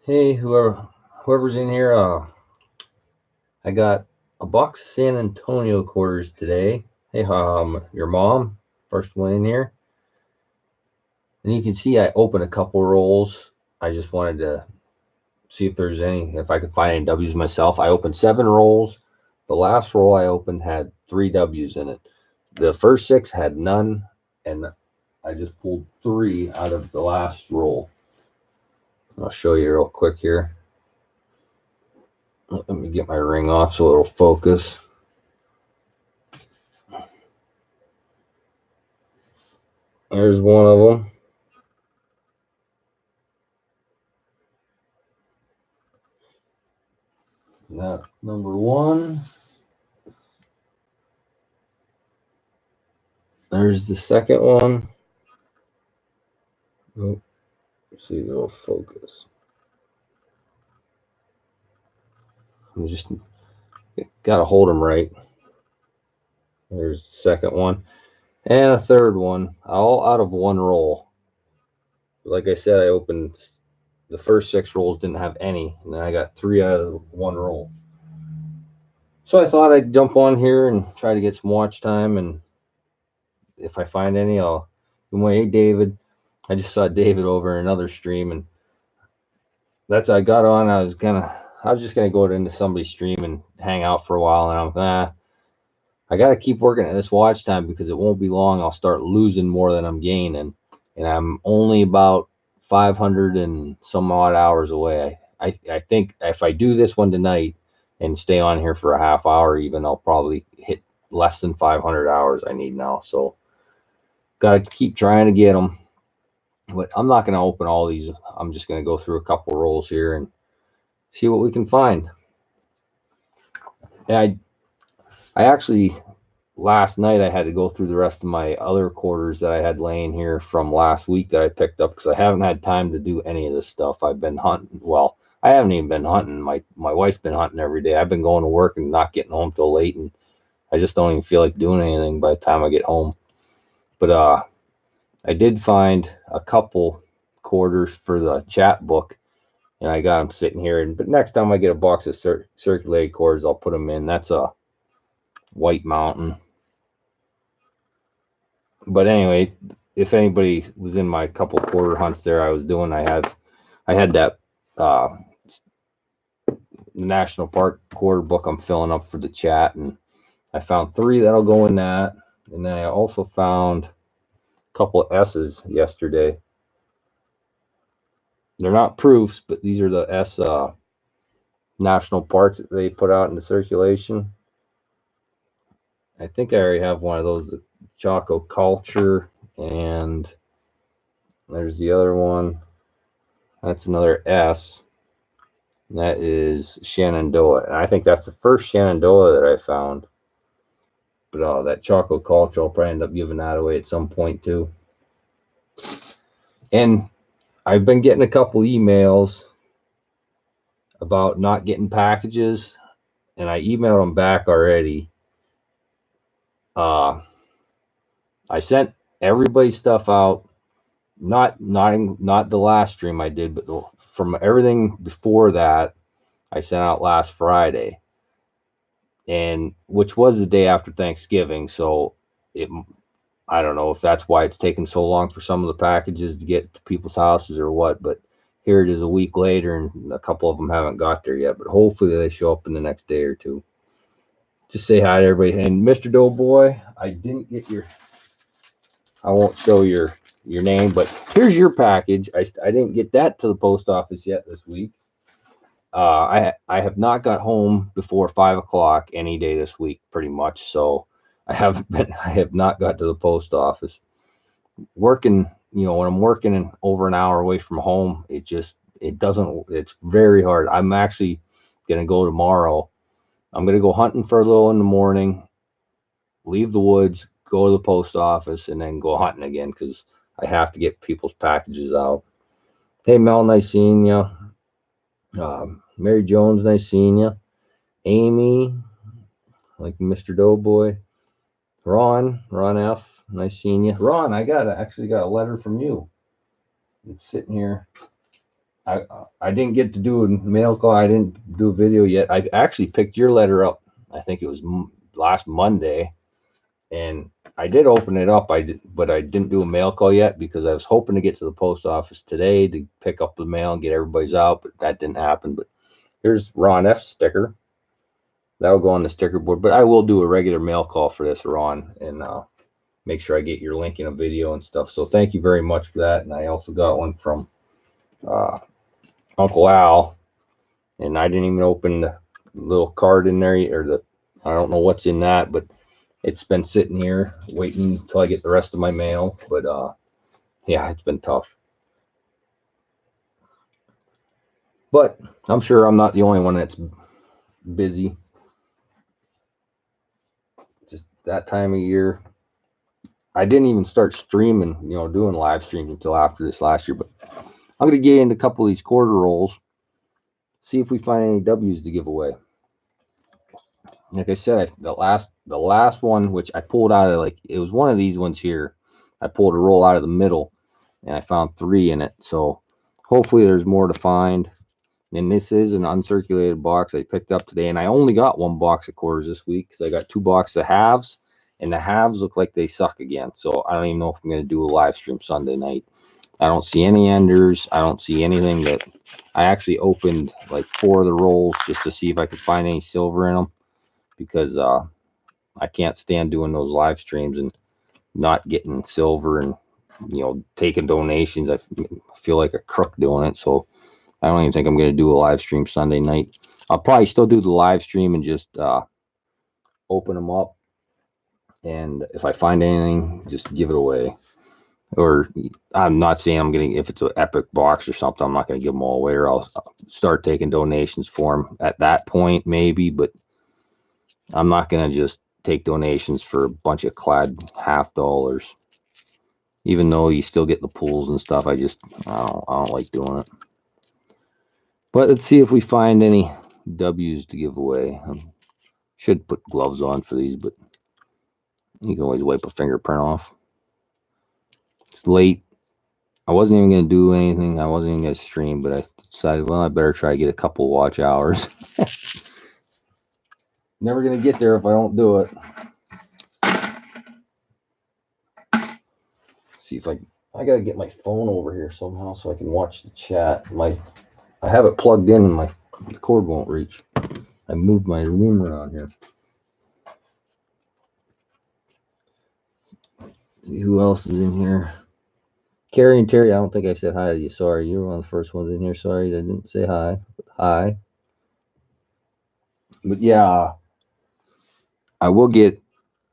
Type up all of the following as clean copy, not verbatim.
Hey, whoever's in here, I got a box of San Antonio quarters today. Hey, your mom, first one in here, and you can see I opened a couple rolls. I just wanted to see if I could find any W's myself. I opened 7 rolls. The last roll I opened had 3 W's in it. The first 6 had none, and I just pulled 3 out of the last roll. I'll show you real quick here. Let me get my ring off so it'll focus. There's one of them. That number 1. There's the second one. Oh, see if it'll focus. I'm just gotta hold them right. There's the second one. And a third one, all out of one roll. Like I said, I opened the first 6 rolls, didn't have any, and then I got 3 out of one roll. So I thought I'd jump on here and try to get some watch time, and if I find any, I'll give away. Hey, David. I just saw David over in another stream, and I got on. I was just gonna go into somebody's stream and hang out for a while, and I gotta keep working at this watch time because it won't be long. I'll start losing more than I'm gaining, and I'm only about 500 and some odd hours away. I think if I do this one tonight and stay on here for a half hour, even I'll probably hit less than 500 hours I need now. So gotta keep trying to get them. But I'm not gonna open all these. I'm just gonna go through a couple rolls here and see what we can find. And I actually last night I had to go through the rest of my other quarters that I had laying here from last week that I picked up because I haven't had time to do any of this stuff. I've been hunting. Well, I haven't even been hunting. My wife's been hunting every day. I've been going to work and not getting home till late, and I just don't even feel like doing anything by the time I get home. But I did find a couple quarters for the chat book, and I got them sitting here. But next time I get a box of circulated quarters, I'll put them in. That's a White Mountain. But anyway, if anybody was in my couple quarter hunts there I was doing, I had that national park quarter book I'm filling up for the chat, and I found 3 that'll go in that, and then I also found a couple of S's yesterday. They're not proofs, but these are the S national parks that they put out into circulation. I think I already have one of those, the Chaco Culture, and there's the other one. That's another S. And that is Shenandoah. And I think that's the first Shenandoah that I found. But that Chaco Culture, I'll probably end up giving that away at some point too. And I've been getting a couple emails about not getting packages, and I emailed them back already. I sent everybody's stuff out, not the last stream I did, but from everything before that, I sent out last Friday, and which was the day after Thanksgiving. So I don't know if that's why it's taken so long for some of the packages to get to people's houses or what, but here it is a week later, and a couple of them haven't got there yet, but hopefully they show up in the next day or two. Just say hi to everybody. And Mr. Doughboy, I didn't get I won't show your name, but here's your package. I didn't get that to the post office yet this week. I have not got home before 5 o'clock any day this week, pretty much. So I have not got to the post office. Working, when I'm working over an hour away from home, it's very hard. I'm actually gonna go tomorrow. I'm gonna go hunting for a little in the morning, leave the woods, go to the post office, and then go hunting again because I have to get people's packages out. Hey Mel, nice seeing you. Mary Jones, nice seeing you. Amy, like Mr. Doughboy. Ron F, nice seeing you. Ron, I actually got a letter from you. It's sitting here. I didn't get to do a mail call. I didn't do a video yet. I actually picked your letter up. I think it was last Monday, and I did open it up. But I didn't do a mail call yet because I was hoping to get to the post office today to pick up the mail and get everybody's out, but that didn't happen. But here's Ron F sticker. That'll go on the sticker board. But I will do a regular mail call for this, Ron, and make sure I get your link in a video and stuff. So thank you very much for that. And I also got one from Uncle Al, and I didn't even open the little card in there, or I don't know what's in that, but it's been sitting here waiting until I get the rest of my mail. But yeah, it's been tough. But I'm sure I'm not the only one that's busy. Just that time of year. I didn't even start streaming, doing live streams until after this last year. But I'm going to get into a couple of these quarter rolls, see if we find any W's to give away. Like I said, the last one, which I pulled out of, it was one of these ones here. I pulled a roll out of the middle, and I found 3 in it. So hopefully there's more to find. And this is an uncirculated box I picked up today, and I only got 1 box of quarters this week because I got 2 boxes of halves, and the halves look like they suck again. So I don't even know if I'm going to do a live stream Sunday night. I don't see any enders. I don't see anything. That I actually opened like 4 of the rolls just to see if I could find any silver in them, because I can't stand doing those live streams and not getting silver and taking donations. I feel like a crook doing it. So I don't even think I'm going to do a live stream Sunday night. I'll probably still do the live stream and just open them up. And if I find anything, just give it away. Or I'm not saying I'm going to, if it's an epic box or something, I'm not going to give them all away, or I'll start taking donations for them at that point, maybe. But I'm not going to just take donations for a bunch of clad $half. Even though you still get the pools and stuff, I don't like doing it. But let's see if we find any W's to give away. Should put gloves on for these, but you can always wipe a fingerprint off. It's late. I wasn't even going to do anything. I wasn't even going to stream, but I decided, well, I better try to get a couple watch hours. Never going to get there if I don't do it. See if I got to get my phone over here somehow so I can watch the chat. I have it plugged in and the cord won't reach. I moved my room around here. See who else is in here. Carrie and Terry, I don't think I said hi to you. Sorry, you were one of the first ones in here. Sorry, I didn't say hi. But hi. But yeah, I will get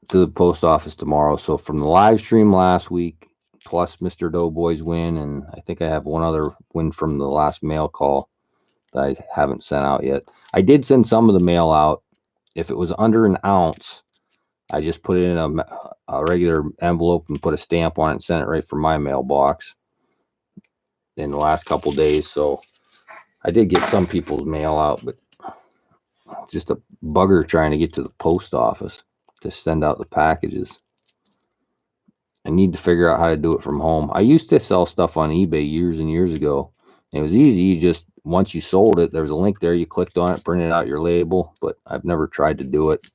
to the post office tomorrow. So from the live stream last week, plus Mr. Doughboy's win, and I think I have one other win from the last mail call that I haven't sent out yet. I did send some of the mail out. If it was under an ounce, I just put it in a regular envelope and put a stamp on it and sent it right from my mailbox in the last couple days. So I did get some people's mail out, but just a bugger trying to get to the post office to send out the packages. I need to figure out how to do it from home. I used to sell stuff on eBay years and years ago. And it was easy. You just, once you sold it, there was a link there. You clicked on it, printed out your label. But I've never tried to do it,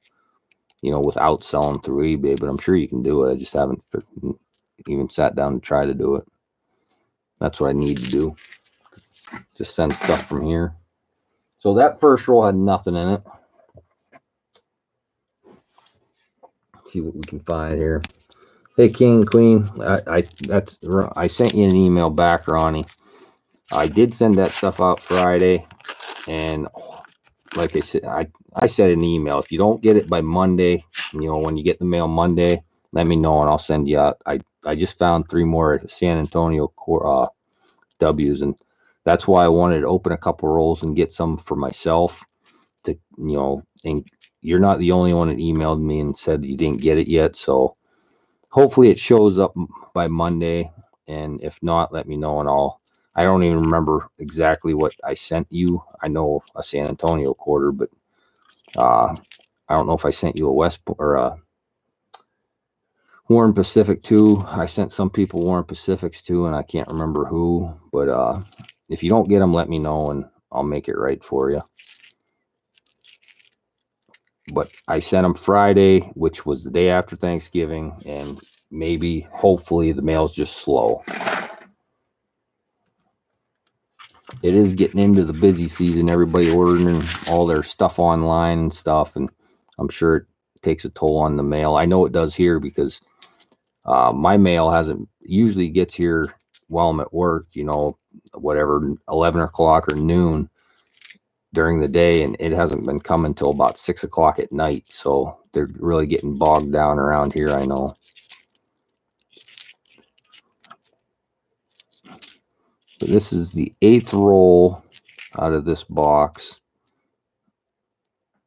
without selling through eBay. But I'm sure you can do it. I just haven't even sat down and tried to do it. That's what I need to do. Just send stuff from here. So that first roll had nothing in it. Let's see what we can find here. Hey, King, Queen. I sent you an email back, Ronnie. I did send that stuff out Friday, and like I said, I said in the email, if you don't get it by Monday, when you get the mail Monday, let me know and I'll send you out. I just found 3 more San Antonio W's, and that's why I wanted to open a couple rolls and get some for myself. And you're not the only one that emailed me and said you didn't get it yet, so hopefully it shows up by Monday, and if not, let me know and I don't even remember exactly what I sent you. I know a San Antonio quarter, but I don't know if I sent you a Warren Pacific too. I sent some people Warren Pacifics too, and I can't remember who. But if you don't get them, let me know, and I'll make it right for you. But I sent them Friday, which was the day after Thanksgiving, and maybe, hopefully, the mail's just slow. It is getting into the busy season. Everybody ordering all their stuff online and stuff, and I'm sure it takes a toll on the mail. I know it does here because my mail usually gets here while I'm at work, you know, whatever, 11 o'clock or noon during the day, and it hasn't been coming till about 6 o'clock at night. So they're really getting bogged down around here, I know. But this is the 8th roll out of this box,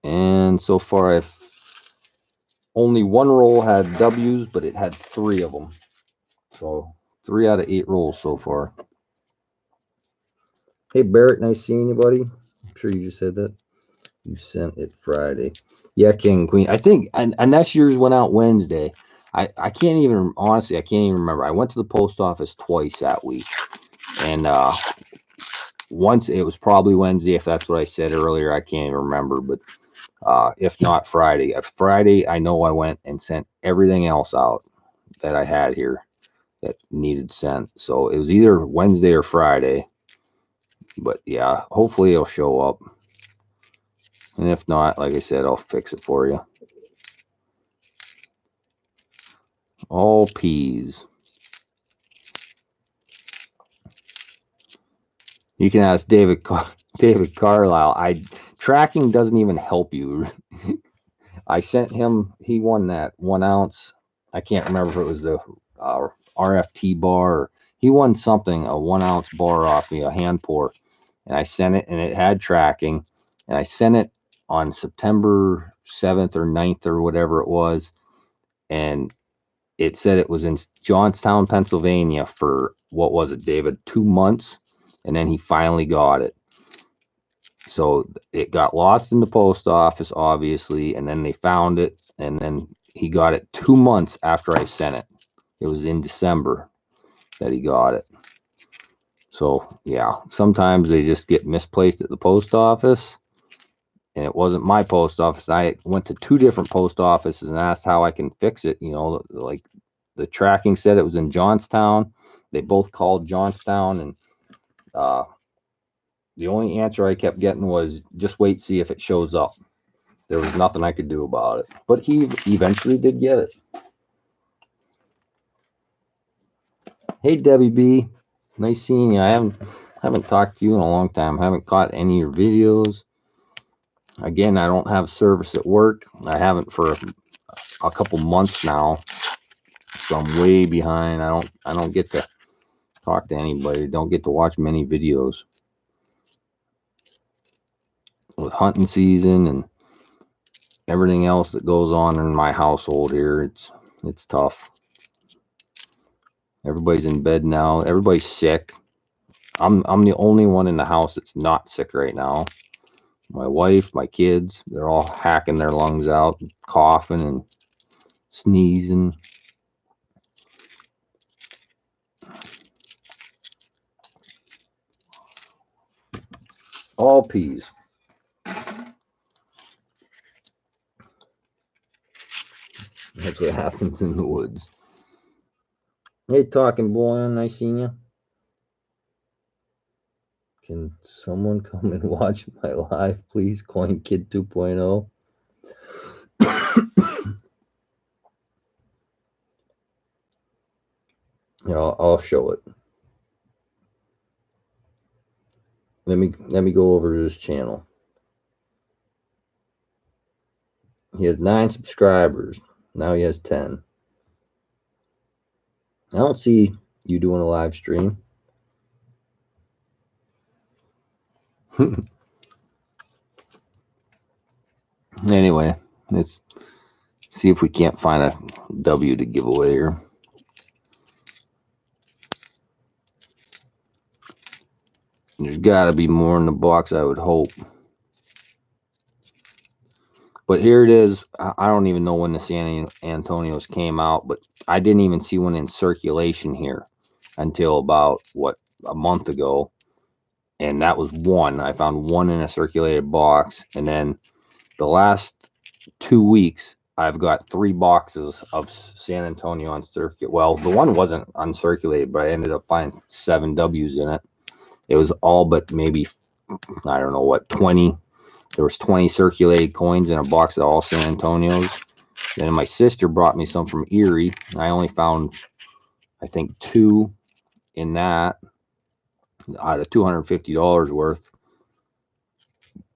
and so far I've only one roll had W's, but it had 3 of them. So 3 out of 8 rolls so far. Hey Barrett, nice seeing you, buddy. I'm sure you just said that. You sent it Friday. Yeah, King Queen. I think, and that's yours went out Wednesday. I can't even, honestly, I can't even remember. I went to the post office twice that week. And once it was probably Wednesday, if that's what I said earlier. I can't even remember. But if not Friday. Friday, I know I went and sent everything else out that I had here that needed sent. So it was either Wednesday or Friday. But yeah, hopefully it'll show up. And if not, like I said, I'll fix it for you. All peas. You can ask David Carlisle. Tracking doesn't even help you. I sent him. He won that 1 ounce. I can't remember if it was the RFT bar. Or he won something, a 1 ounce bar off me, a hand pour, and I sent it, and it had tracking, and I sent it on September 7th or 9th or whatever it was, and it said it was in Johnstown, Pennsylvania for, what was it, David, 2 months, and then he finally got it. So it got lost in the post office, obviously, and then they found it, and then he got it 2 months after I sent it. It was in December that he got it. So yeah, sometimes they just get misplaced at the post office, and it wasn't my post office. I went to 2 different post offices and asked how I can fix it. You know, like the tracking said it was in Johnstown. They both called Johnstown, and the only answer I kept getting was just wait, see if it shows up. There was nothing I could do about it. But he eventually did get it. Hey Debbie B, nice seeing you. I haven't talked to you in a long time. I haven't caught any of your videos. Again, I don't have service at work. I haven't for a couple months now. So I'm way behind. I don't get to talk to anybody. Don't get to watch many videos. With hunting season and everything else that goes on in my household here, it's tough. Everybody's in bed now. Everybody's sick. I'm the only one in the house that's not sick right now. My wife, my kids, they're all hacking their lungs out, coughing and sneezing. All peas. That's what happens in the woods. Hey, talking boy, nice seeing you. Can someone come and watch my live, please? Coin Kid 2.0. Yeah, I'll show it. Let me go over to his channel. He has 9 subscribers. Now he has 10. I don't see you doing a live stream. Anyway, let's see if we can't find a W to give away here. There's got to be more in the box, I would hope. But here it is. I don't even know when the San Antonios came out, but I didn't even see one in circulation here until about, what, a month ago. And that was one. I found one in a circulated box. And then the last 2 weeks, I've got 3 boxes of San Antonio on circuit. Well, the one wasn't uncirculated, but I ended up finding 7 W's in it. It was all but maybe, I don't know what, 20. There was 20 circulated coins in a box of all San Antonios. Then my sister brought me some from Erie. And I only found, I think, 2 in that out of $250 worth.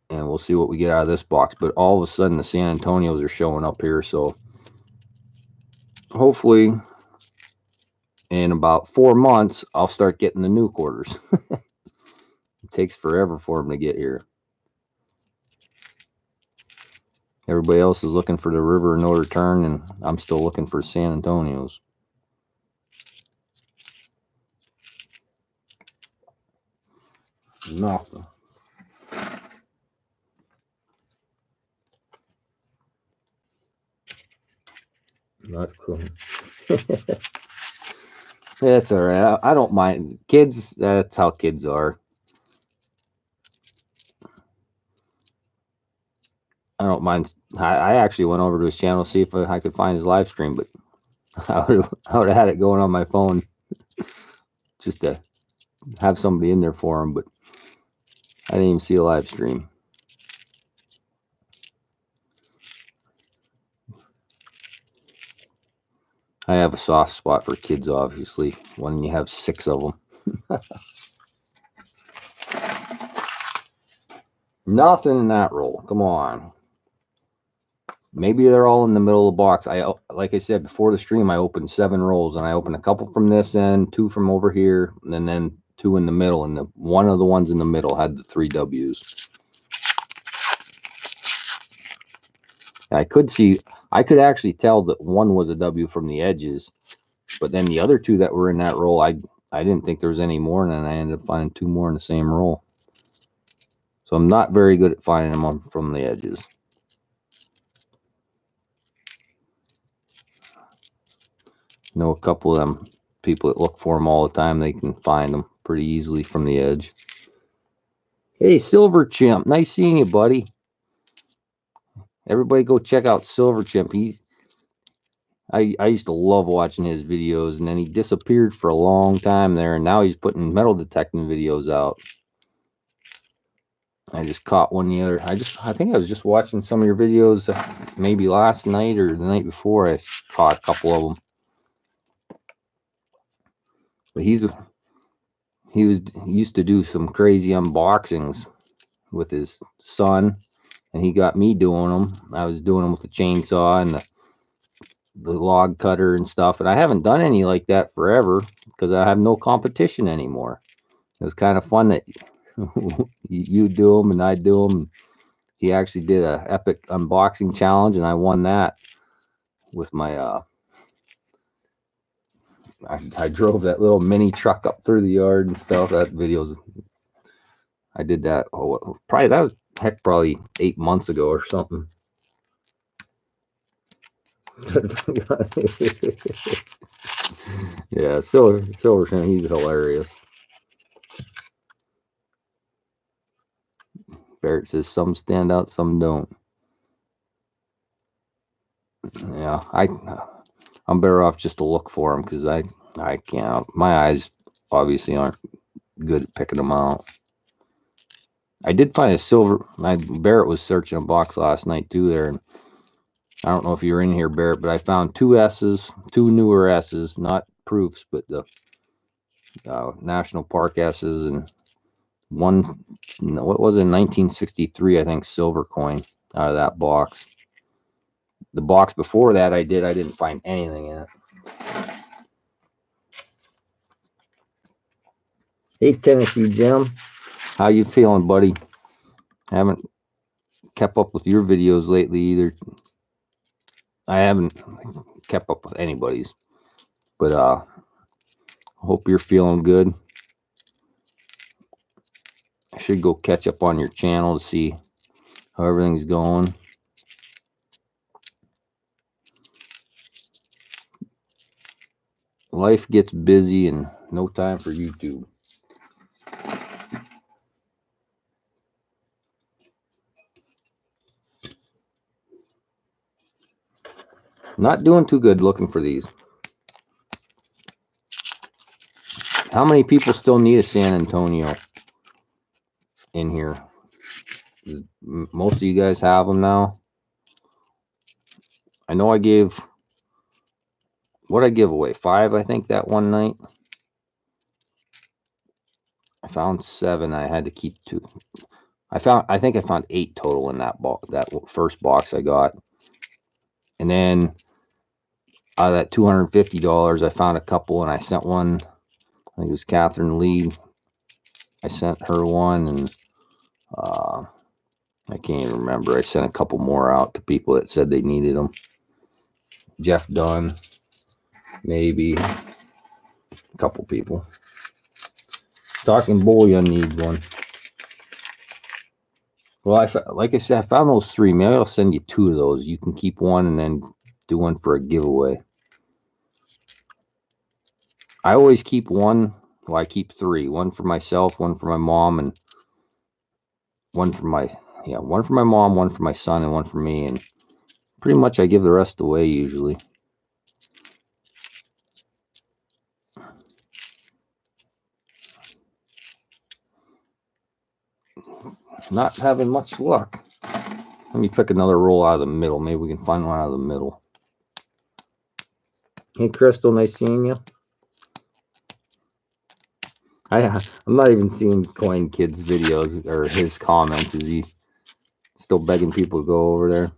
And we'll see what we get out of this box. But all of a sudden, the San Antonios are showing up here. So hopefully in about 4 months, I'll start getting the new quarters. It takes forever for them to get here. Everybody else is looking for the River No Return, and I'm still looking for San Antonios. Nothing. Not cool. That's all right. I don't mind. Kids, that's how kids are. I don't mind. I actually went over to his channel to see if I could find his live stream, but I would have had it going on my phone just to have somebody in there for him, but I didn't even see a live stream. I have a soft spot for kids, obviously, when you have 6 of them. Nothing in that roll. Come on. Maybe they're all in the middle of the box. Like I said before the stream, I opened 7 rolls, and I opened a couple from this end, 2 from over here, and then 2 in the middle. And one of the ones in the middle had the 3 W's. And I could actually tell that one was a W from the edges, but then the other 2 that were in that roll, I didn't think there was any more, and then I ended up finding 2 more in the same roll. So I'm not very good at finding them from the edges. Know a couple of them people that look for them all the time. They can find them pretty easily from the edge. Hey, Silver Chimp, nice seeing you, buddy. Everybody go check out Silver Chimp. I used to love watching his videos, and then he disappeared for a long time there, and now he's putting metal detecting videos out. I just caught one the other. I think I was just watching some of your videos maybe last night or the night before. I caught a couple of them. But he used to do some crazy unboxings with his son, and he got me doing them. I was doing them with the chainsaw and the log cutter and stuff, and I haven't done any like that forever because I have no competition anymore. It was kind of fun that you do them and I do them. He actually did a epic unboxing challenge, and I won that with my I drove that little mini truck up through the yard and stuff. That video's, I did that, probably, that was, heck, probably 8 months ago or something. Yeah, Silver, he's hilarious. Barrett says some stand out, some don't. Yeah, I'm better off just to look for them because I can't. My eyes obviously aren't good at picking them out. I did find a silver. Barrett was searching a box last night too there, and I don't know if you're in here, Barrett, but I found 2 S's, 2 newer S's, not proofs, but the National Park S's, and one, what was it, 1963, I think, silver coin out of that box. The box before that I didn't find anything in it. Hey, Tennessee Jim, how you feeling, buddy? I haven't kept up with your videos lately either. I haven't kept up with anybody's, but hope you're feeling good. I should go catch up on your channel to see how everything's going. life gets busy and no time for YouTube. Not doing too good looking for these. How many people still need a San Antonio in here? Most of you guys have them now. I know I gave, what did I give away? 5, I think, that one night. I found 7. I had to keep 2. I think I found 8 total in that first box I got. And then out of that $250, I found a couple, and I sent one. I think it was Catherine Lee. I sent her one, and I can't even remember. I sent a couple more out to people that said they needed them. Jeff Dunn, maybe. A couple people. Talking Bullion needs one. Well, like I said, I found those 3. Maybe I'll send you 2 of those. You can keep one and then do one for a giveaway. I always keep one. Well, I keep 3. One for myself, one for my mom, and one for my mom, one for my son, and one for me. And pretty much I give the rest away usually. Not having much luck. Let me pick another roll out of the middle. Maybe we can find one out of the middle. Hey, Crystal, nice seeing you. I'm not even seeing Coin Kid's videos or his comments. Is he still begging people to go over there?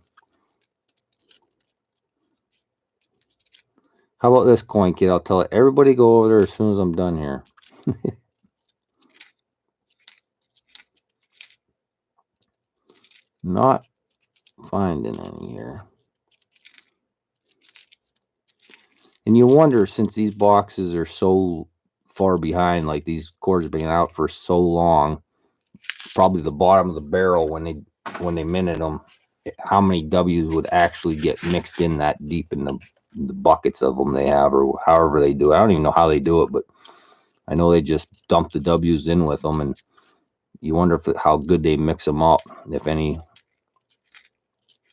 How about this, Coin Kid? I'll tell everybody go over there as soon as I'm done here. Not finding any here. And you wonder, since these boxes are so far behind, like these cords have been out for so long, probably the bottom of the barrel when they minted them, how many W's would actually get mixed in that deep in the buckets of them they have, or however they do it. I don't even know how they do it, but I know they just dump the W's in with them, and you wonder how good they mix them up,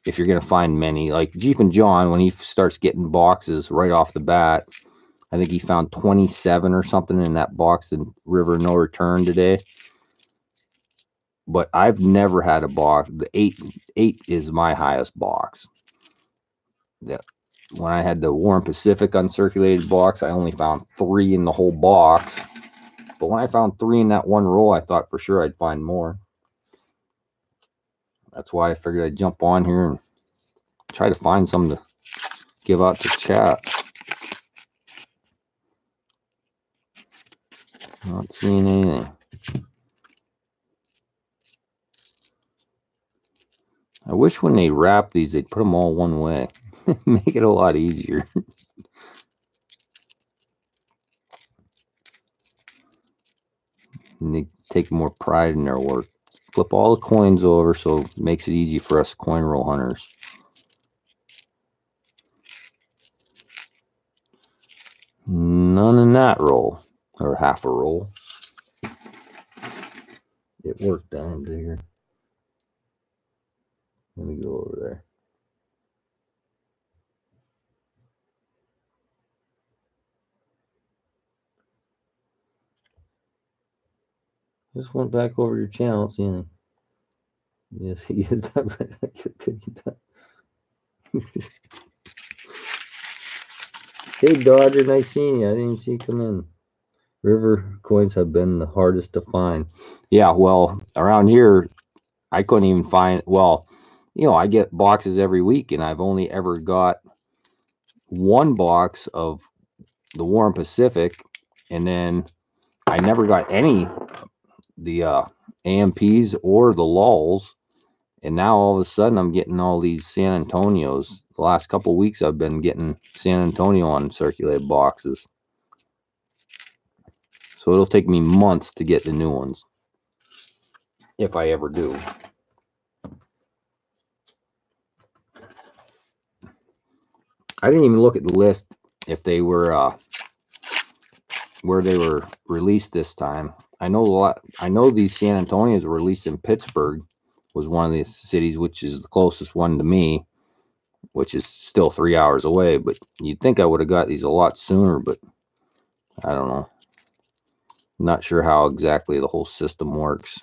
if you're going to find many. Like Jeep and John, when he starts getting boxes right off the bat, I think he found 27 or something in that box in River No Return today. But I've never had a box. The 8 is my highest box. When I had the Warren Pacific uncirculated box, I only found 3 in the whole box. But when I found 3 in that one roll, I thought for sure I'd find more. That's why I figured I'd jump on here and try to find some to give out to chat. Not seeing anything. I wish when they wrap these, they'd put them all one way. Make it a lot easier. And they take more pride in their work. Flip all the coins over so it makes it easy for us coin roll hunters. None in that roll, or half a roll. It worked down digger. Let me go over there. Just went back over your channel, see anything. Yes, he is. Hey, Dodger, nice seeing you. I didn't even see you come in. River coins have been the hardest to find. Yeah, well, around here, I couldn't even find. Well, I get boxes every week, and I've only ever got 1 box of the Warren Pacific, and then I never got any the AMPs or the lulls. And now all of a sudden I'm getting all these San Antonios. The last couple of weeks I've been getting San Antonio uncirculated boxes. So it'll take me months to get the new ones, if I ever do. I didn't even look at the list if they were where they were released this time. I know a lot. I know these San Antonios were released in Pittsburgh, was one of the cities, which is the closest one to me, which is still 3 hours away. But you'd think I would have got these a lot sooner, but I don't know. Not sure how exactly the whole system works.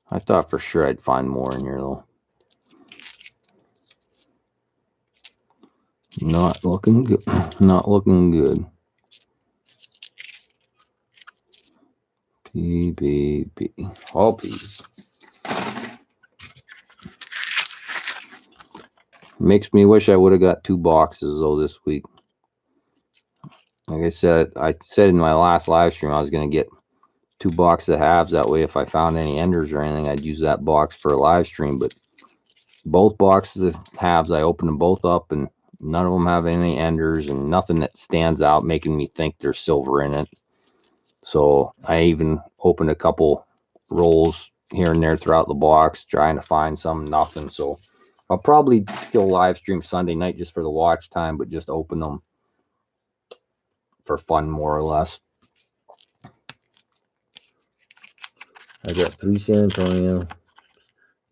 I thought for sure I'd find more in here though. Not looking good. Not looking good. PBB. All P's. Makes me wish I would have got 2 boxes though this week. Like I said in my last live stream I was going to get 2 boxes of halves. That way if I found any enders or anything, I'd use that box for a live stream. But both boxes of halves, I opened them both up and none of them have any enders and nothing that stands out making me think there's silver in it. So I even opened a couple rolls here and there throughout the box trying to find some, nothing. So I'll probably still live stream Sunday night just for the watch time, but just open them for fun more or less. I got 3 San Antonio.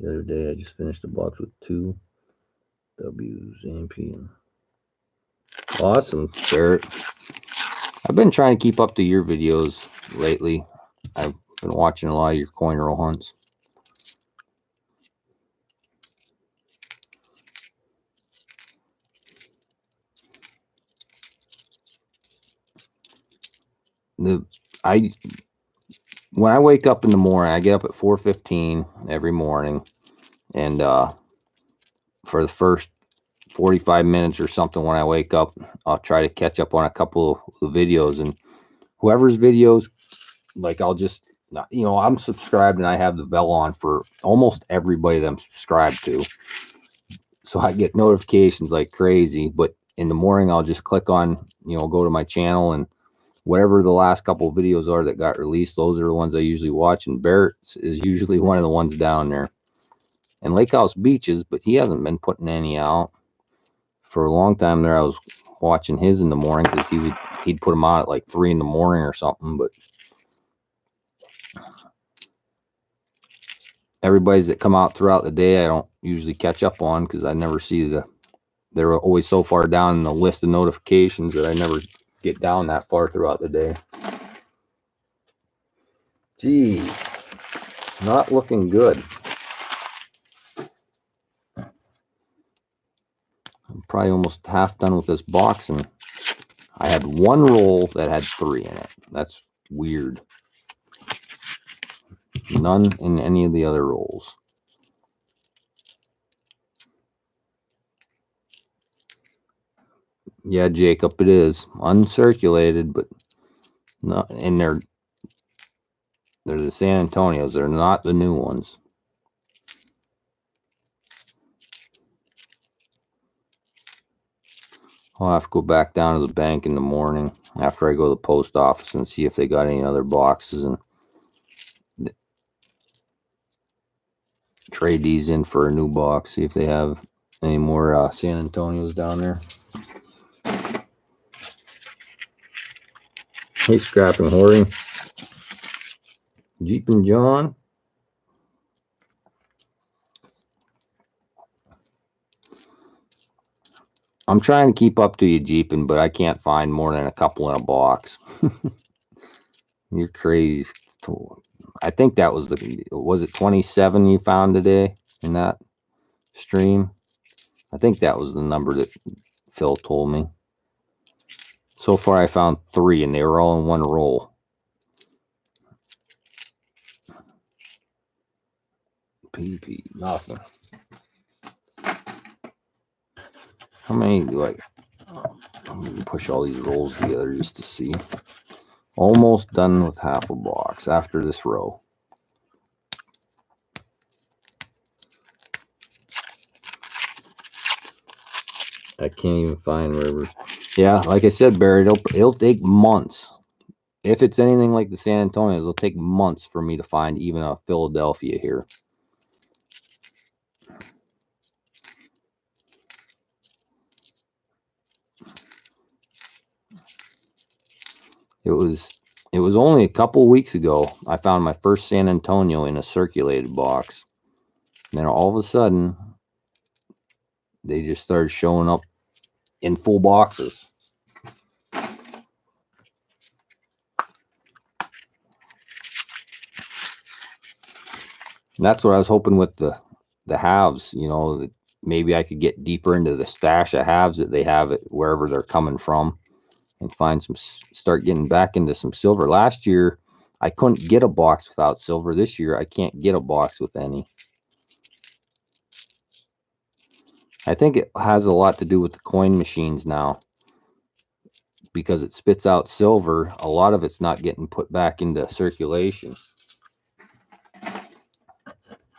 The other day I just finished a box with 2 W's and P. Awesome, Barrett. I've been trying to keep up to your videos lately. I've been watching a lot of your coin roll hunts. When I wake up in the morning, I get up at 4:15 every morning, and for the first 45 minutes or something when I wake up, I'll try to catch up on a couple of videos, and whoever's videos, like I'll just, I'm subscribed and I have the bell on for almost everybody that I'm subscribed to, so I get notifications like crazy. But in the morning, I'll just click on, go to my channel, and whatever the last couple of videos are that got released, those are the ones I usually watch, and Barrett is usually one of the ones down there. And Lake House Beaches, but he hasn't been putting any out for a long time there. I was watching his in the morning because he'd put them out at like 3 in the morning or something. But everybody's that come out throughout the day, I don't usually catch up on because I never see they're always so far down in the list of notifications that I never get down that far throughout the day. Jeez, not looking good. I'm probably almost half done with this box, and I had 1 roll that had 3 in it. That's weird. None in any of the other rolls. Yeah, Jacob, it is uncirculated, but not. And they're the San Antonios. They're not the new ones. I'll have to go back down to the bank in the morning after I go to the post office and see if they got any other boxes and trade these in for a new box. See if they have any more San Antonios down there. Hey, Scrapping Hoarding. Jeep and John. I'm trying to keep up to you, Jeepin', but I can't find more than a couple in a box. You're crazy. I think that was it 27 you found today in that stream? I think that was the number that Phil told me. So far I found 3 and they were all in 1 roll. PP, nothing. How many do I... I'm going to push all these rolls together just to see. Almost done with half a box after this row. I can't even find wherever. Yeah, like I said, Barry, it'll take months. If it's anything like the San Antonios, it'll take months for me to find even a Philadelphia here. It was only a couple weeks ago I found my first San Antonio in a circulated box. And then all of a sudden, they just started showing up in full boxes. And that's what I was hoping with the halves, you know, that maybe I could get deeper into the stash of halves that they have it wherever they're coming from and find some, start getting back into some silver. Last year, I couldn't get a box without silver. This year, I can't get a box with any. I think it has a lot to do with the coin machines now. Because it spits out silver, a lot of it's not getting put back into circulation.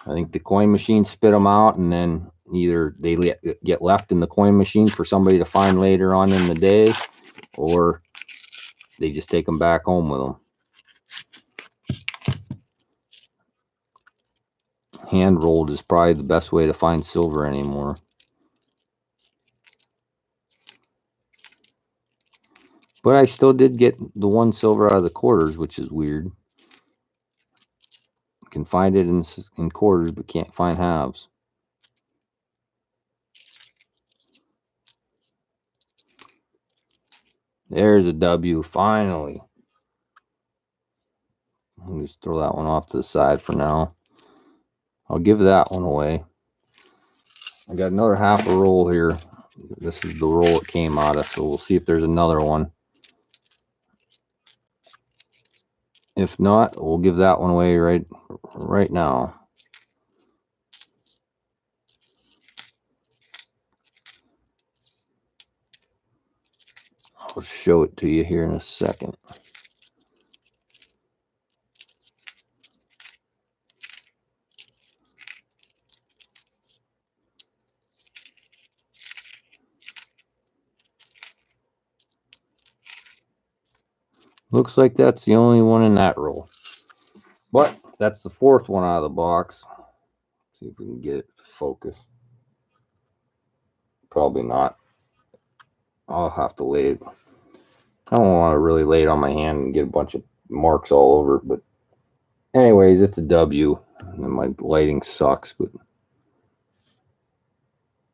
I think the coin machines spit them out, and then either they get left in the coin machine for somebody to find later on in the day, or they just take them back home with them. Hand rolled is probably the best way to find silver anymore. But I still did get the one silver out of the quarters, which is weird. Can find it in quarters, but can't find halves. There's a W, finally. I'll just throw that one off to the side for now. I'll give that one away. I got another half a roll here. This is the roll it came out of, so we'll see if there's another one. If not, we'll give that one away right now. I'll show it to you here in a second. Looks like that's the only one in that roll. But that's the fourth one out of the box. See if we can get it to focus. Probably not. I'll have to lay it. I don't want to really lay it on my hand and get a bunch of marks all over it, but anyways, it's a W. And my lighting sucks, but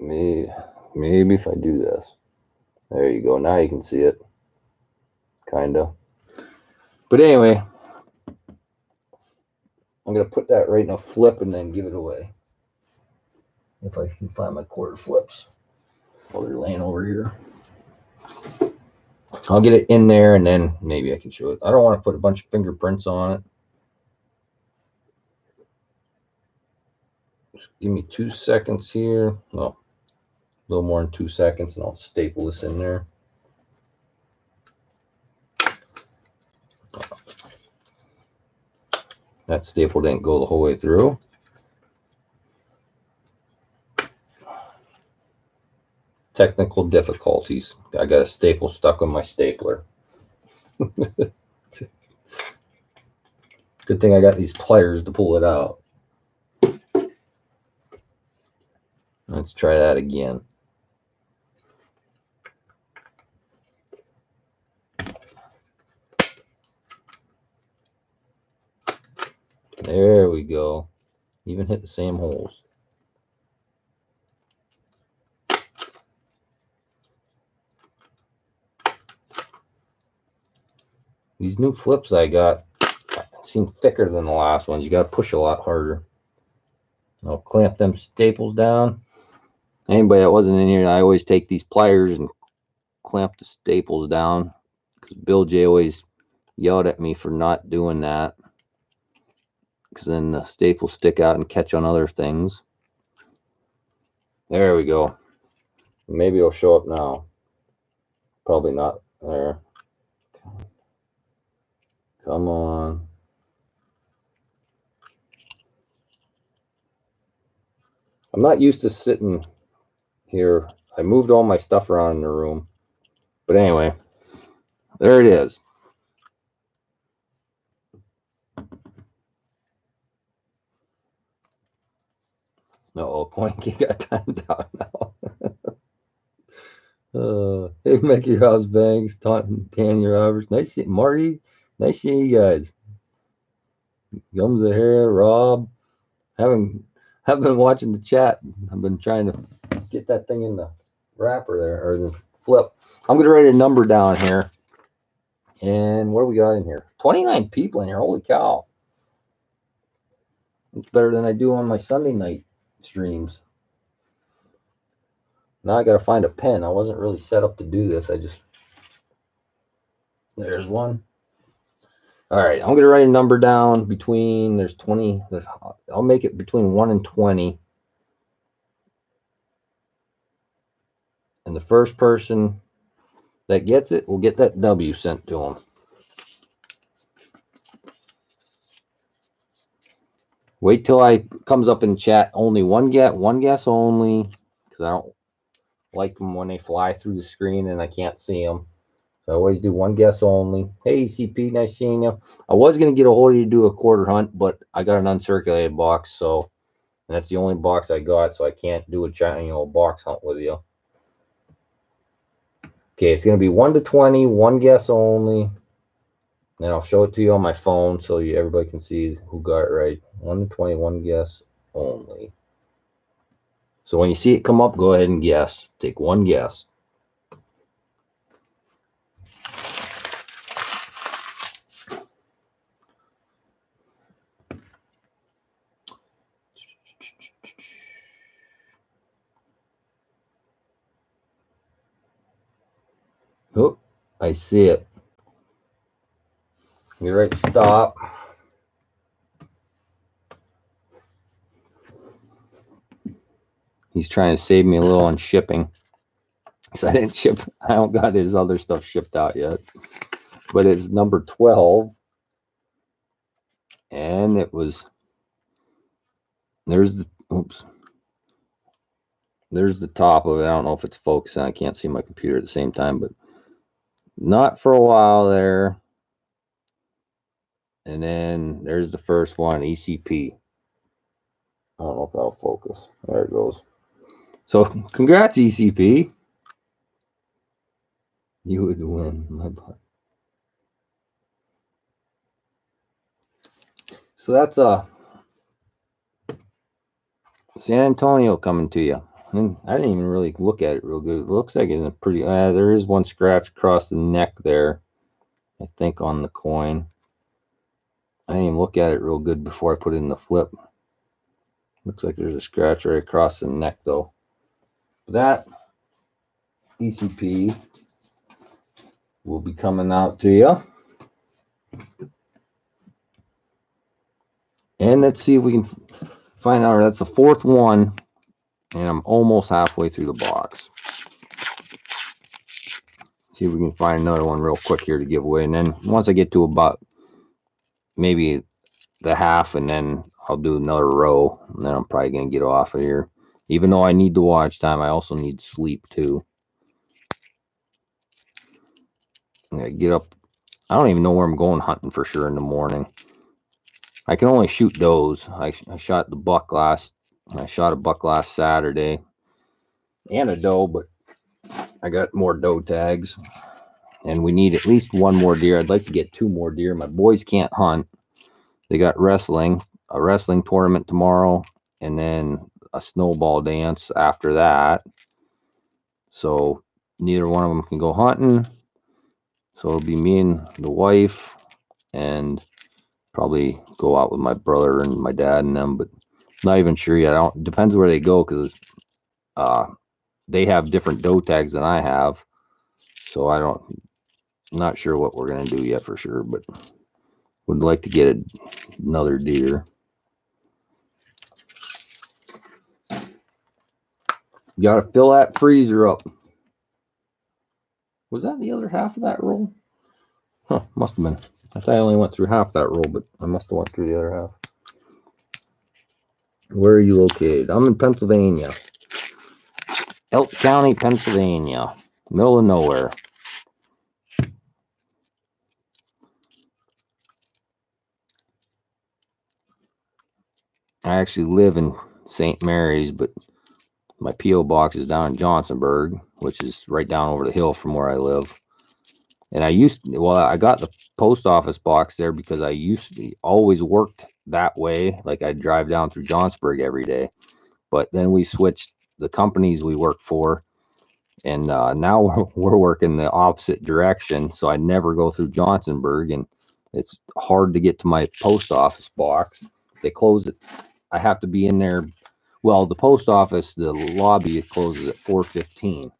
maybe if I do this. There you go. Now you can see it. Kinda. But anyway, I'm going to put that right in a flip and then give it away. If I can find my quarter flips. While they're laying over here. I'll get it in there and then maybe I can show it. I don't want to put a bunch of fingerprints on it. Just give me 2 seconds here. Well, a little more than 2 seconds and I'll staple this in there. That staple didn't go the whole way through. Technical difficulties. I got a staple stuck on my stapler. Good thing I got these pliers to pull it out. Let's try that again. There we go. Even hit the same holes. These new flips I got seem thicker than the last ones. You got to push a lot harder. I'll clamp them staples down. Anybody that wasn't in here, I always take these pliers and clamp the staples down because Bill J always yelled at me for not doing that because then the staples stick out and catch on other things. There we go. Maybe it'll show up now. Probably not there. Come on. I'm not used to sitting here. I moved all my stuff around in the room. But anyway, there it is. Uh-oh, CoinKey got timed out now. Hey, Mickey House Banks, Tanya Roberts. Nice seeing Marty. Nice seeing you guys. Gums of hair, Rob. Haven't been watching the chat. I've been trying to get that thing in the wrapper there or the flip. I'm gonna write a number down here. And what do we got in here? 29 people in here. Holy cow! It's better than I do on my Sunday night streams. Now I gotta find a pen. I wasn't really set up to do this. There's one. All right, I'm going to write a number down between, there's 20, I'll make it between 1 and 20. And the first person that gets it will get that W sent to them. Wait till I comes up in chat, only one guess only, because I don't like them when they fly through the screen and I can't see them. So I always do one guess only. Hey, CP, nice seeing you. I was going to get a hold of you to do a quarter hunt, but I got an uncirculated box, so that's the only box I got, so I can't do a box hunt with you. Okay, it's going to be 1 to 20, one guess only. And I'll show it to you on my phone so everybody can see who got it right. 1 to 20, one guess only. So when you see it come up, go ahead and guess. Take one guess. Oh, I see it. You're right, stop. He's trying to save me a little on shipping. Because I don't got his other stuff shipped out yet. But it's number 12. And it was, there's the top of it. I don't know if it's focusing. I can't see my computer at the same time, but not for a while there. And then there's the first one, ECP. I don't know if that'll focus. There it goes. So congrats, ECP. You would win, my butt. So that's San Antonio coming to you. And I didn't even really look at it real good. It looks like it's a pretty. There is one scratch across the neck there, I think, on the coin. I didn't even look at it real good before I put it in the flip. Looks like there's a scratch right across the neck, though. That ECP will be coming out to you. And let's see if we can find out. That's the fourth one, and I'm almost halfway through the box. See if we can find another one real quick here to give away. And then once I get to about maybe the half, and then I'll do another row, and then I'm probably going to get off of here. Even though I need the watch time, I also need sleep too. I'm going to get up. I don't even know where I'm going hunting for sure in the morning. I can only shoot does. I shot the buck I shot a buck last Saturday and a doe, but I got more doe tags, and we need at least one more deer. I'd like to get 2 more deer. My boys can't hunt. They got a wrestling tournament tomorrow, and then a snowball dance after that. So neither one of them can go hunting. So it'll be me and the wife, and probably go out with my brother and my dad and them, but not even sure yet. Depends where they go, because they have different doe tags than I have. So not sure what we're going to do yet for sure, but would like to get another deer. You got to fill that freezer up. Was that the other half of that roll? Huh, must have been. I thought I only went through half that roll, but I must have went through the other half. Where are you located? I'm in Pennsylvania. Elk County, Pennsylvania. Middle of nowhere. I actually live in St. Mary's, but my P.O. box is down in Johnsonburg, which is right down over the hill from where I live. And I got the post office box there because I used to always worked that way. Like I'd drive down through Johnsburg every day. But then we switched the companies we work for. And now we're working the opposite direction. So I never go through Johnsonburg. And it's hard to get to my post office box. They close it. I have to be in there. Well, the post office, the lobby closes at 4:15.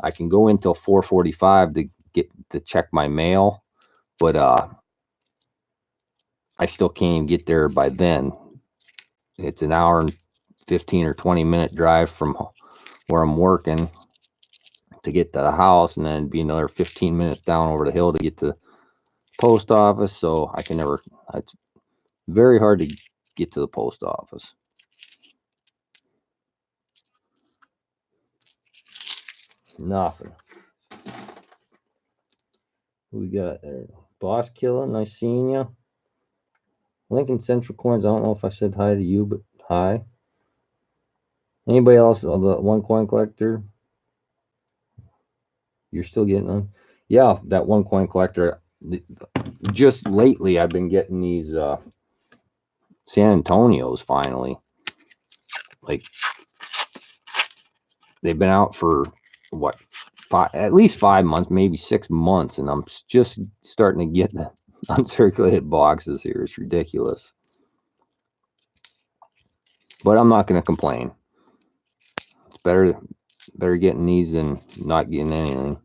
I can go until 4:45 to get to check my mail, but I still can't even get there by then. It's an hour and 15 or 20-minute drive from where I'm working to get to the house, and then be another 15 minutes down over the hill to get to the post office. So I can never. It's very hard to get to the post office. Nothing. Who we got there? Boss Killer, nice seeing you. Lincoln Central Coins, I don't know if I said hi to you, but hi. Anybody else on the one coin collector? You're still getting them? Yeah, that one coin collector. Just lately, I've been getting these San Antonios finally. Like, they've been out for what, at least 5 months, maybe 6 months, and I'm just starting to get the uncirculated boxes here. It's ridiculous. But I'm not going to complain. It's better getting these than not getting anything.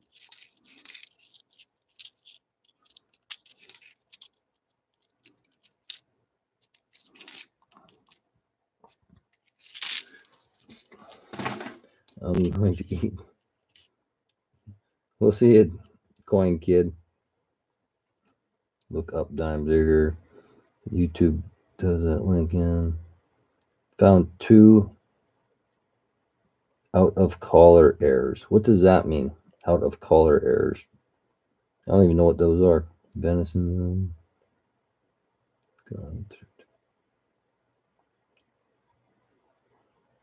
I'm going to eat. We'll see it, Coin Kid. Look up Dime Digger. YouTube does that link in. Found 2 out of caller errors. What does that mean? Out of caller errors. I don't even know what those are. Venison.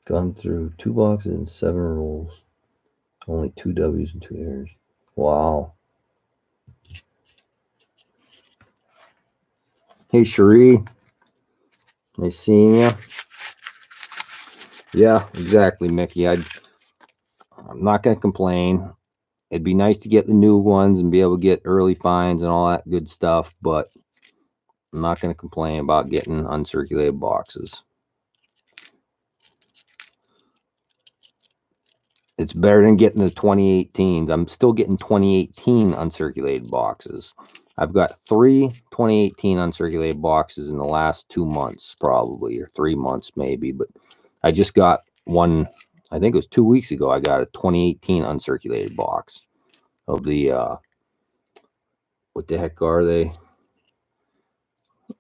Gone through 2 boxes and 7 rolls. Only 2 W's and 2 errors. Wow. Hey, Cherie. Nice seeing you. Yeah, exactly, Mickey. I'm not going to complain. It'd be nice to get the new ones and be able to get early finds and all that good stuff, but I'm not going to complain about getting uncirculated boxes. It's better than getting the 2018s. I'm still getting 2018 uncirculated boxes. I've got 3 2018 uncirculated boxes in the last 2 months, probably, or 3 months maybe. But I just got one, I think it was 2 weeks ago. I got a 2018 uncirculated box of the, what the heck are they?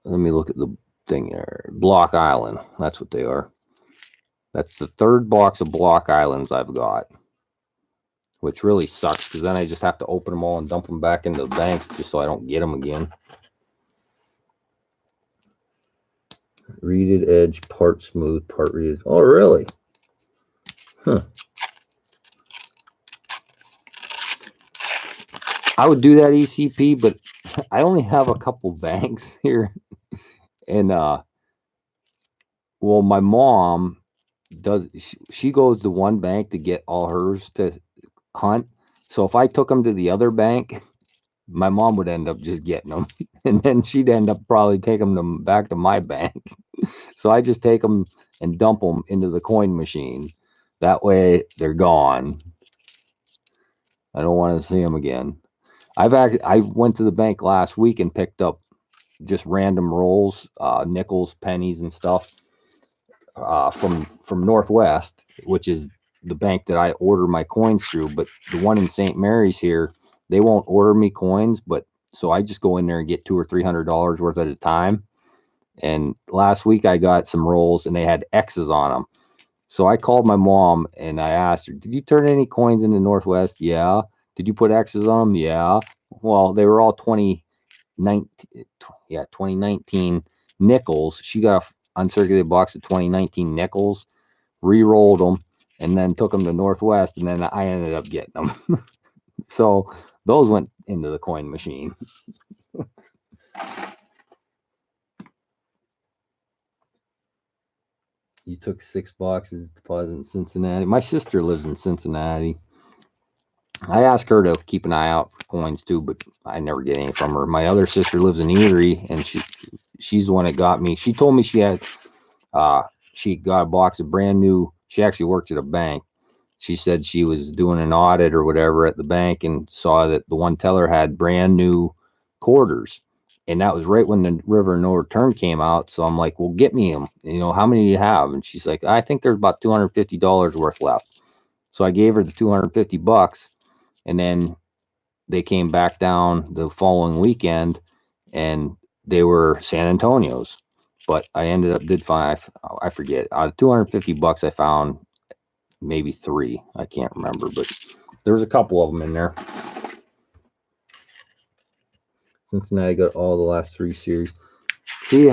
Let me look at the thing there. Block Island. That's what they are. That's the 3rd box of Block Islands I've got, which really sucks because then I just have to open them all and dump them back into the bank just so I don't get them again. Reeded edge, part smooth, part reeded. Oh, really? Huh. I would do that ECP, but I only have a couple banks here. And, well, my mom does, she goes to one bank to get all hers to hunt. So if I took them to the other bank, my mom would end up just getting them. And then she'd end up probably taking them back to my bank. So I just take them and dump them into the coin machine. That way they're gone. I don't want to see them again. I went to the bank last week and picked up just random rolls, nickels, pennies, and stuff from Northwest, which is the bank that I order my coins through. But the one in St. Mary's here, they won't order me coins, but so I just go in there and get $200 or $300 worth at a time. And last week I got some rolls and they had X's on them. So I called my mom and I asked her, did you turn any coins into Northwest? Yeah. Did you put X's on them? Yeah. Well, they were all 2019 nickels. She got an uncirculated box of 2019 nickels, re-rolled them, and then took them to Northwest, and then I ended up getting them. So those went into the coin machine. You took 6 boxes deposit in Cincinnati. My sister lives in Cincinnati. I asked her to keep an eye out for coins too, but I never get any from her. My other sister lives in Erie, and she's the one that got me. She told me she got a box of brand new. She actually worked at a bank. She said she was doing an audit or whatever at the bank and saw that the one teller had brand new quarters. And that was right when the River No Return came out. So I'm like, well, get me them. How many do you have? And she's like, I think there's about $250 worth left. So I gave her the $250, and then they came back down the following weekend, and they were San Antonio's. But I did find, I forget, out of $250, I found maybe 3. I can't remember, but there was a couple of them in there. Cincinnati got all the last 3 series. See,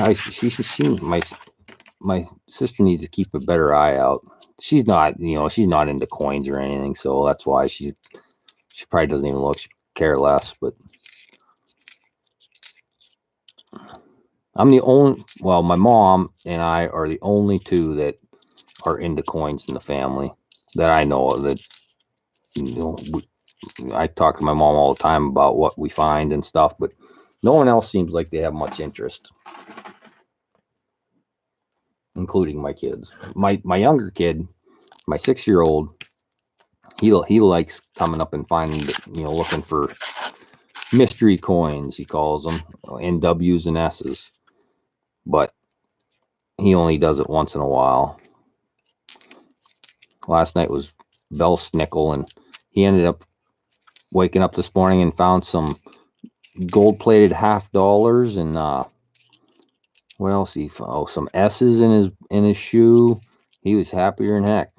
my sister needs to keep a better eye out. She's not into coins or anything, so that's why she probably doesn't even look. She care less. But I'm the only. Well, my mom and I are the only 2 that are into coins in the family that I know of. That I talk to my mom all the time about what we find and stuff, but no one else seems like they have much interest, including my kids. My younger kid, my 6-year-old, he likes coming up and finding, looking for mystery coins, he calls them, NWs and S's. But he only does it once in a while. Last night was Belsnickel, and he ended up waking up this morning and found some gold-plated $50 and what else he found? Oh, some S's in his shoe. He was happier than heck.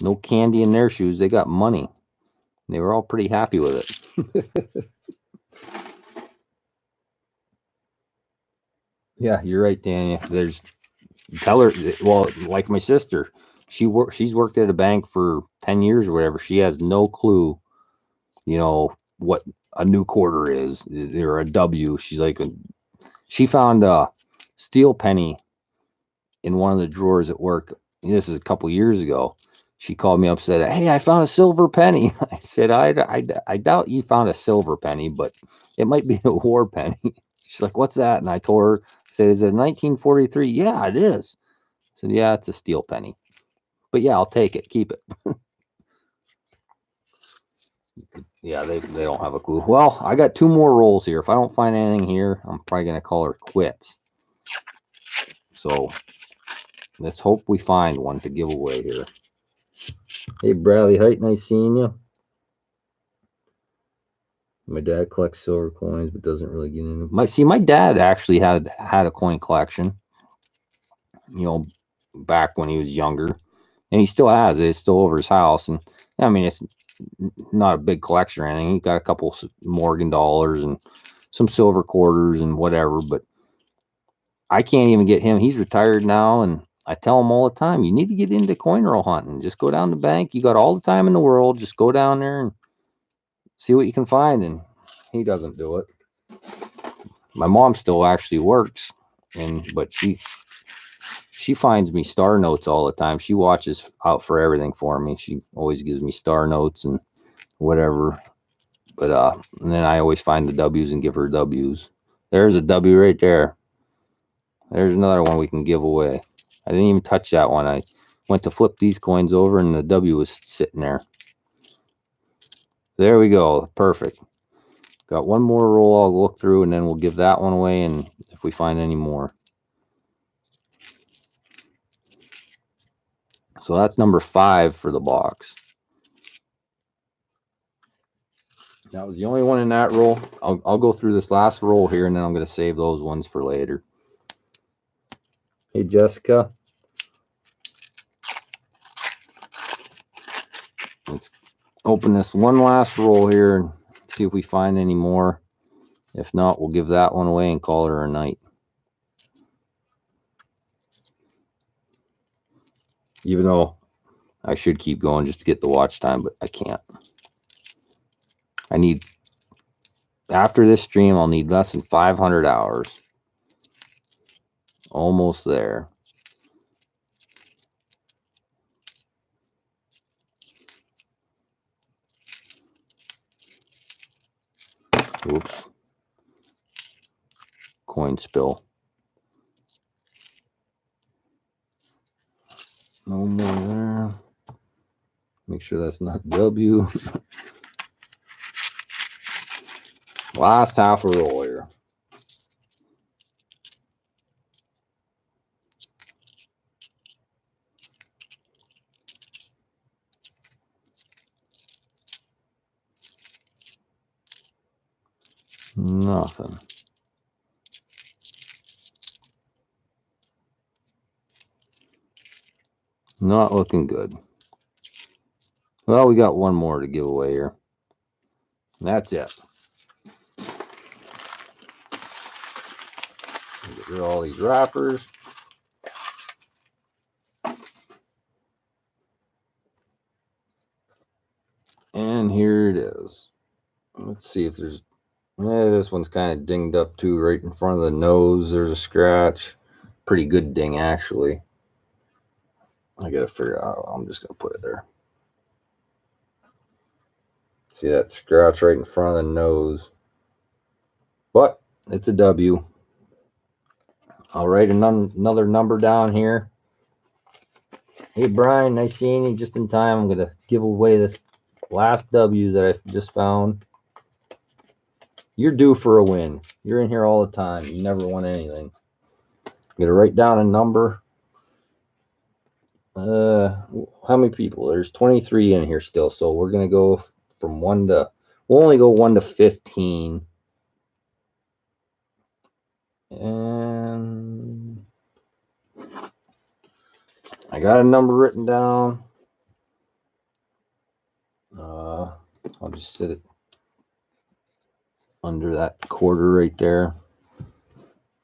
No candy in their shoes. They got money. They were all pretty happy with it. Yeah, you're right, Danny. Tell her, well, like my sister, she's worked at a bank for 10 years or whatever. She has no clue, what a new quarter is or a W. She's like, she found a steel penny in one of the drawers at work. This is a couple years ago. She called me up and said, hey, I found a silver penny. I said, I doubt you found a silver penny, but it might be a war penny. She's like, what's that? And I told her, I said, is it 1943? Yeah, it is. I said, yeah, it's a steel penny. But yeah, I'll take it. Keep it. Yeah, they don't have a clue. Well, I got 2 more rolls here. If I don't find anything here, I'm probably going to call her quits. So let's hope we find one to give away here. Hey, Bradley Height, nice seeing you. My dad collects silver coins, but doesn't really get into. My dad actually had a coin collection, back when he was younger, and he still has it. It's still over his house, and I mean, it's not a big collection or anything. He got a couple Morgan dollars and some silver quarters and whatever, but I can't even get him. He's retired now, and I tell him all the time, you need to get into coin roll hunting. Just go down to the bank. You got all the time in the world. Just go down there and see what you can find. And he doesn't do it. My mom still actually works, but she finds me star notes all the time. She watches out for everything for me. She always gives me star notes and whatever. But and then I always find the W's and give her W's. There's a W right there. There's another one we can give away. I didn't even touch that one. I went to flip these coins over and the W was sitting there. There we go. Perfect. Got one more roll I'll look through, and then we'll give that one away, and if we find any more. So that's number 5 for the box. That was the only one in that roll. I'll go through this last roll here, and then I'm going to save those ones for later. Hey, Jessica. Let's open this one last roll here and see if we find any more. If not, we'll give that one away and call her a night. Even though I should keep going just to get the watch time, but I can't. I need, after this stream, I'll need less than 500 hours. Almost there. Oops. Coin spill. No more there. Make sure that's not W. Last half a roll here. Nothing. Not looking good. Well, we got one more to give away here. That's it. Get rid of all these wrappers. And here it is. Let's see if there's... this one's kind of dinged up too, right in front of the nose. There's a scratch. Pretty good ding, actually. I gotta figure out. I'm just gonna put it there. See that scratch right in front of the nose. But it's a W. I'll write another number down here. Hey, Brian, nice seeing you just in time. I'm going to give away this last W that I just found. You're due for a win. You're in here all the time. You never won anything. I'm going to write down a number. How many people? There's 23 in here still, so we're going to go from 1 to... We'll only go 1 to 15. And I got a number written down. I'll just sit it under that quarter right there.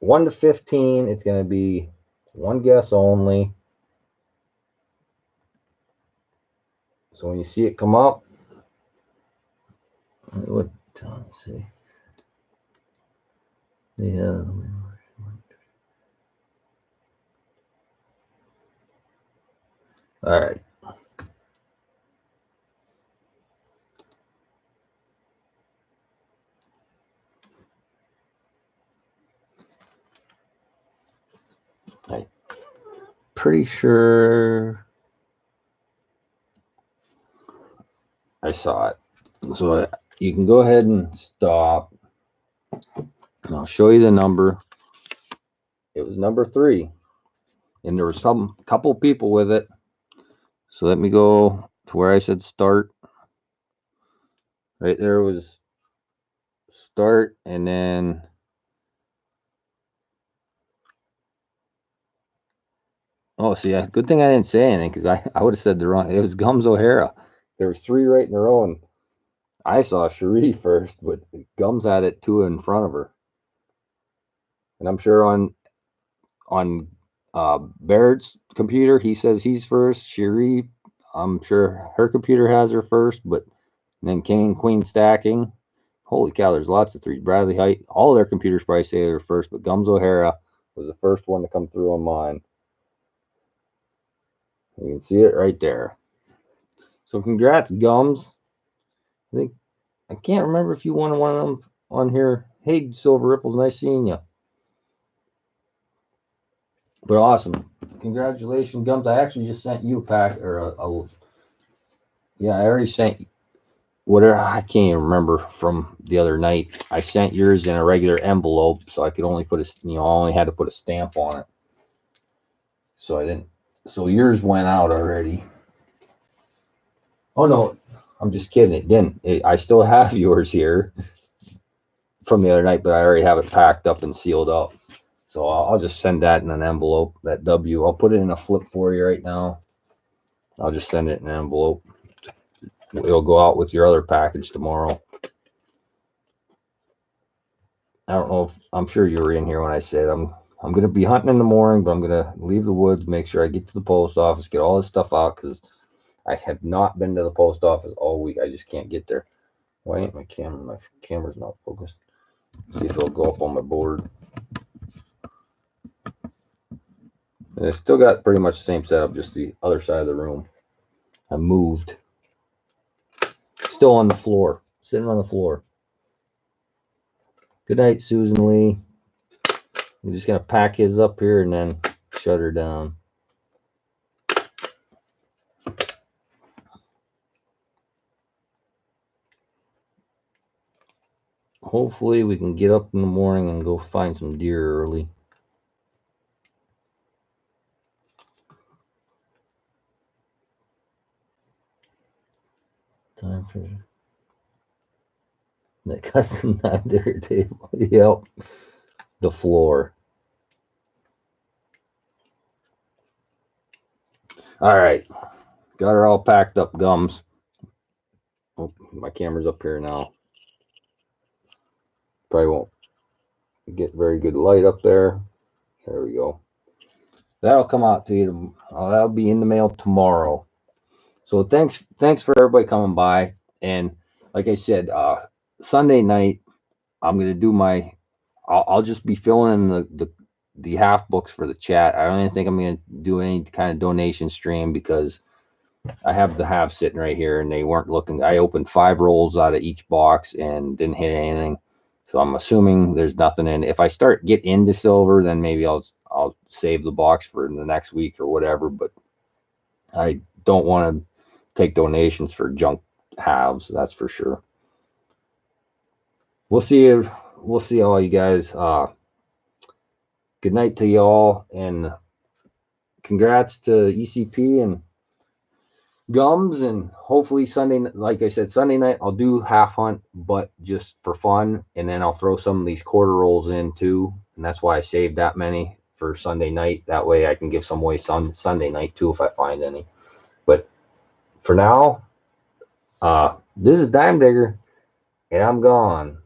1 to 15, it's going to be one guess only. So when you see it come up, let's see. Yeah. All right. I'm pretty sure I saw it. So you can go ahead and stop. And I'll show you the number. It was number 3. And there was some couple people with it. So let me go to where I said start. Right there was start, and then see, good thing I didn't say anything, because I would have said the wrong. It was Gums O'Hara. There was 3 right in a row, and I saw Cherie first, but Gums had it 2 in front of her. And I'm sure on Baird's computer, he says he's first. Cherie, I'm sure her computer has her first, but then King and Queen stacking. Holy cow, there's lots of 3. Bradley Height, all their computers probably say they're first, but Gums O'Hara was the first one to come through on mine. You can see it right there. So congrats, Gums. I can't remember if you won one of them on here. Hey, Silver Ripples, nice seeing you. But awesome. Congratulations, Gums. I actually just sent you a pack, or yeah, I already sent whatever. I can't even remember from the other night. I sent yours in a regular envelope, so I could only put I only had to put a stamp on it. So I didn't. So yours went out already. Oh no, I'm just kidding. It didn't. I still have yours here from the other night, but I already have it packed up and sealed up. So I'll just send that in an envelope, that W. I'll put it in a flip for you right now. I'll just send it in an envelope. It'll go out with your other package tomorrow. I don't know if, I'm sure you were in here when I said I'm going to be hunting in the morning, but I'm going to leave the woods, make sure I get to the post office, get all this stuff out, because I have not been to the post office all week. I just can't get there. Why ain't my camera's not focused? See if it'll go up on my board. And I still got pretty much the same setup, just the other side of the room. I moved. Still on the floor, sitting on the floor. Good night, Susan Lee. I'm just going to pack his up here and then shut her down. Hopefully we can get up in the morning and go find some deer early. Time for the custom dinner table. Yep. The floor. All right. Got her all packed up, Gums. Oh, my camera's up here now. Probably won't get very good light up there. There we go. That'll come out to you. That'll be in the mail tomorrow. So thanks for everybody coming by. And like I said, Sunday night I'm gonna do my. I'll just be filling in the half books for the chat. I don't even think I'm gonna do any kind of donation stream because I have the halves sitting right here and they weren't looking. I opened 5 rolls out of each box and didn't hit anything. So I'm assuming there's nothing in. If I start get into silver, then maybe I'll save the box for the next week or whatever. But I don't want to take donations for junk halves. That's for sure. We'll see you. We'll see all you guys. Good night to y'all, and congrats to ECP and Gums, and hopefully Sunday, like I said, Sunday night I'll do half hunt, but just for fun, and then I'll throw some of these quarter rolls in too, and that's why I saved that many for Sunday night. That way I can give some away Sunday night too if I find any. But for now, this is Dime Digger, and I'm gone.